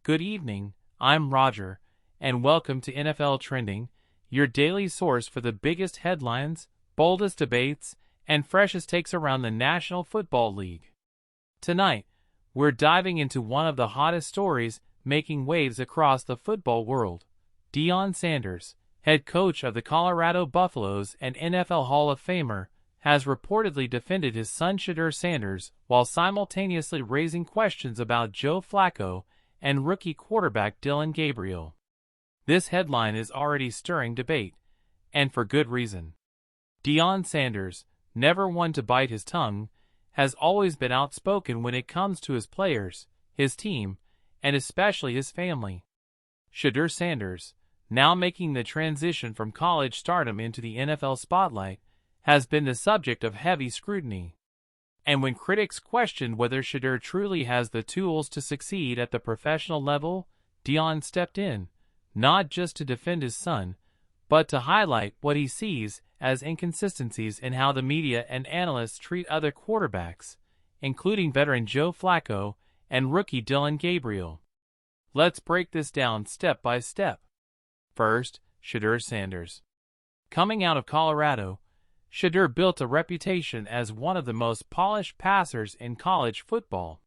Good evening, I'm Roger, and welcome to NFL Trending, your daily source for the biggest headlines, boldest debates, and freshest takes around the National Football League. Tonight, we're diving into one of the hottest stories making waves across the football world. Deion Sanders, head coach of the Colorado Buffaloes and NFL Hall of Famer, has reportedly defended his son Shedeur Sanders while simultaneously raising questions about Joe Flacco and rookie quarterback Dillon Gabriel. This headline is already stirring debate, and for good reason. Deion Sanders, never one to bite his tongue, has always been outspoken when it comes to his players, his team, and especially his family. Shedeur Sanders, now making the transition from college stardom into the NFL spotlight, has been the subject of heavy scrutiny. And when critics questioned whether Shadur truly has the tools to succeed at the professional level, Deion stepped in, not just to defend his son, but to highlight what he sees as inconsistencies in how the media and analysts treat other quarterbacks, including veteran Joe Flacco and rookie Dillon Gabriel. Let's break this down step by step. First, Shedeur Sanders. Coming out of Colorado, Shadur built a reputation as one of the most polished passers in college football.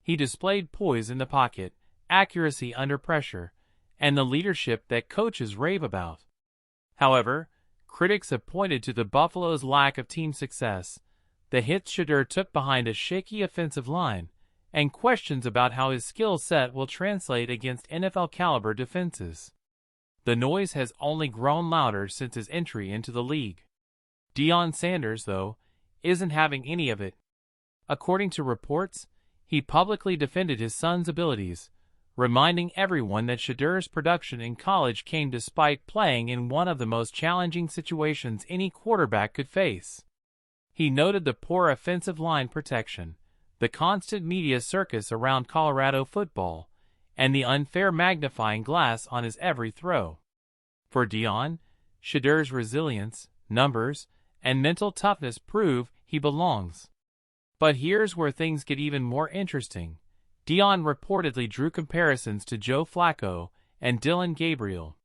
He displayed poise in the pocket, accuracy under pressure, and the leadership that coaches rave about. However, critics have pointed to the Buffaloes' lack of team success, the hits Shadur took behind a shaky offensive line, and questions about how his skill set will translate against NFL-caliber defenses. The noise has only grown louder since his entry into the league. Deion Sanders, though, isn't having any of it. According to reports, he publicly defended his son's abilities, reminding everyone that Shedur's production in college came despite playing in one of the most challenging situations any quarterback could face. He noted the poor offensive line protection, the constant media circus around Colorado football, and the unfair magnifying glass on his every throw. For Deion, Shedur's resilience, numbers, and mental toughness prove he belongs. But here's where things get even more interesting. Deion reportedly drew comparisons to Joe Flacco and Dillon Gabriel.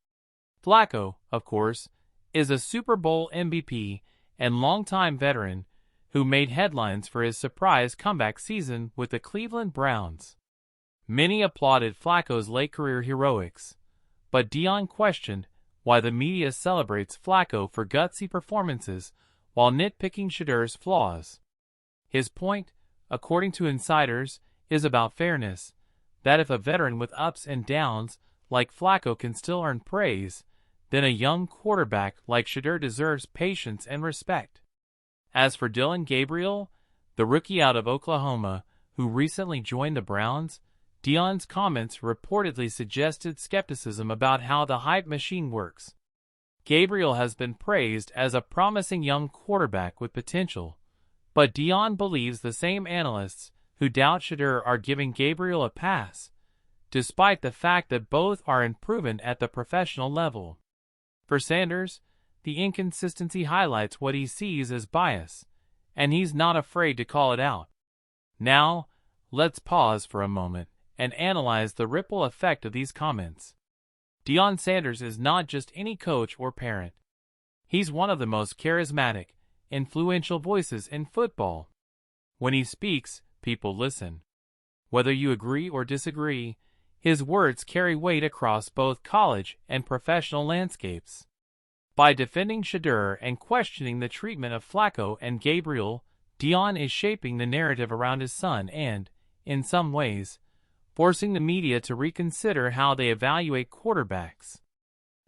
Flacco, of course, is a Super Bowl MVP and longtime veteran who made headlines for his surprise comeback season with the Cleveland Browns. Many applauded Flacco's late career heroics, but Deion questioned why the media celebrates Flacco for gutsy performances while nitpicking Shedur's flaws. His point, according to insiders, is about fairness, that if a veteran with ups and downs like Flacco can still earn praise, then a young quarterback like Shadur deserves patience and respect. As for Dillon Gabriel, the rookie out of Oklahoma who recently joined the Browns, Deion's comments reportedly suggested skepticism about how the hype machine works. Gabriel has been praised as a promising young quarterback with potential, but Deion believes the same analysts who doubt Shadur are giving Gabriel a pass, despite the fact that both are unproven at the professional level. For Sanders, the inconsistency highlights what he sees as bias, and he's not afraid to call it out. Now, let's pause for a moment and analyze the ripple effect of these comments. Deion Sanders is not just any coach or parent. He's one of the most charismatic, influential voices in football. When he speaks, people listen. Whether you agree or disagree, his words carry weight across both college and professional landscapes. By defending Shadur and questioning the treatment of Flacco and Gabriel, Deion is shaping the narrative around his son and, in some ways, forcing the media to reconsider how they evaluate quarterbacks.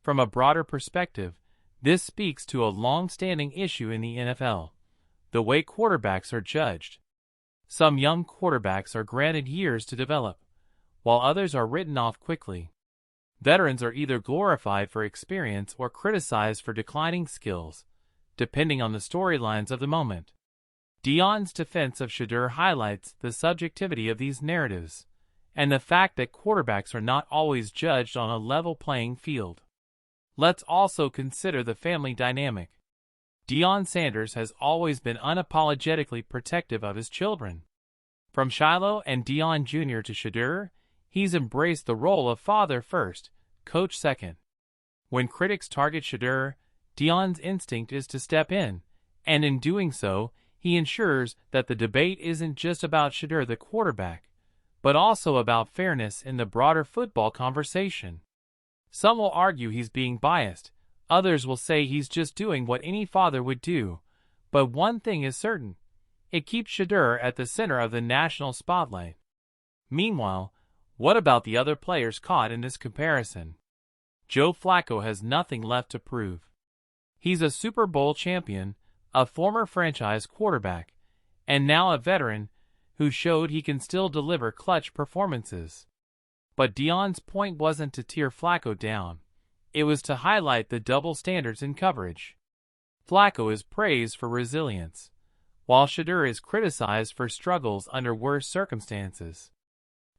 From a broader perspective, this speaks to a long-standing issue in the NFL, the way quarterbacks are judged. Some young quarterbacks are granted years to develop, while others are written off quickly. Veterans are either glorified for experience or criticized for declining skills, depending on the storylines of the moment. Deion's defense of Shadur highlights the subjectivity of these narratives, and the fact that quarterbacks are not always judged on a level playing field. Let's also consider the family dynamic. Deion Sanders has always been unapologetically protective of his children. From Shiloh and Deion Jr. to Shadur, he's embraced the role of father first, coach second. When critics target Shadur, Deion's instinct is to step in, and in doing so, he ensures that the debate isn't just about Shadur the quarterback, but also about fairness in the broader football conversation. Some will argue he's being biased, others will say he's just doing what any father would do, but one thing is certain: it keeps Shadur at the center of the national spotlight. Meanwhile, what about the other players caught in this comparison? Joe Flacco has nothing left to prove. He's a Super Bowl champion, a former franchise quarterback, and now a veteran who showed he can still deliver clutch performances. But Deion's point wasn't to tear Flacco down. It was to highlight the double standards in coverage. Flacco is praised for resilience, while Shadur is criticized for struggles under worse circumstances.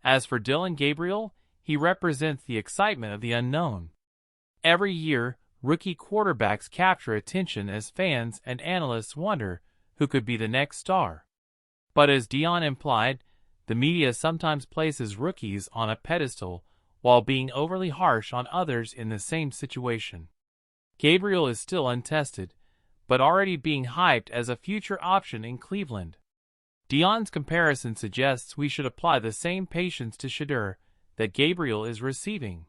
As for Dillon Gabriel, he represents the excitement of the unknown. Every year, rookie quarterbacks capture attention as fans and analysts wonder who could be the next star. But as Deion implied, the media sometimes places rookies on a pedestal while being overly harsh on others in the same situation. Gabriel is still untested, but already being hyped as a future option in Cleveland. Deion's comparison suggests we should apply the same patience to Shadur that Gabriel is receiving.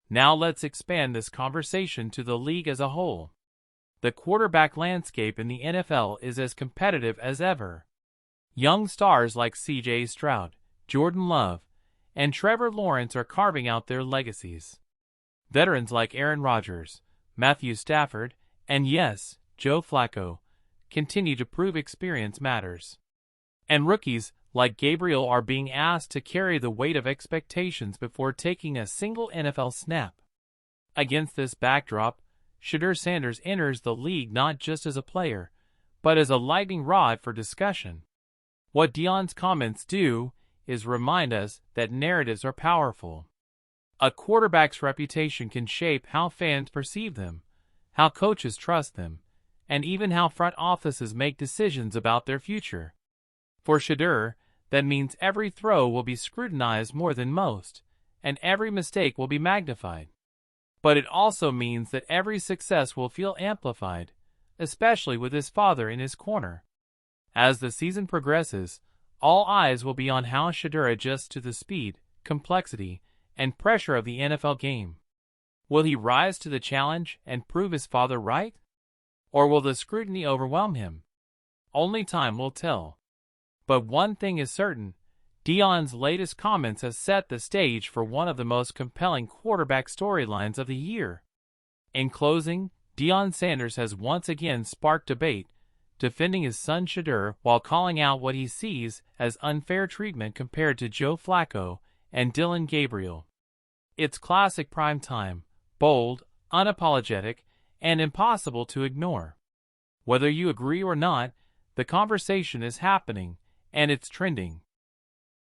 Now let's expand this conversation to the league as a whole. The quarterback landscape in the NFL is as competitive as ever. Young stars like C.J. Stroud, Jordan Love, and Trevor Lawrence are carving out their legacies. Veterans like Aaron Rodgers, Matthew Stafford, and yes, Joe Flacco, continue to prove experience matters. And rookies like Gabriel are being asked to carry the weight of expectations before taking a single NFL snap. Against this backdrop, Shedeur Sanders enters the league not just as a player, but as a lightning rod for discussion. What Deion's comments do is remind us that narratives are powerful. A quarterback's reputation can shape how fans perceive them, how coaches trust them, and even how front offices make decisions about their future. For Shadur, that means every throw will be scrutinized more than most, and every mistake will be magnified. But it also means that every success will feel amplified, especially with his father in his corner. As the season progresses, all eyes will be on how Shadur adjusts to the speed, complexity, and pressure of the NFL game. Will he rise to the challenge and prove his father right? Or will the scrutiny overwhelm him? Only time will tell. But one thing is certain: Deion's latest comments have set the stage for one of the most compelling quarterback storylines of the year. In closing, Deion Sanders has once again sparked debate, defending his son Shadur while calling out what he sees as unfair treatment compared to Joe Flacco and Dillon Gabriel. It's classic prime time, bold, unapologetic, and impossible to ignore. Whether you agree or not, the conversation is happening, and it's trending.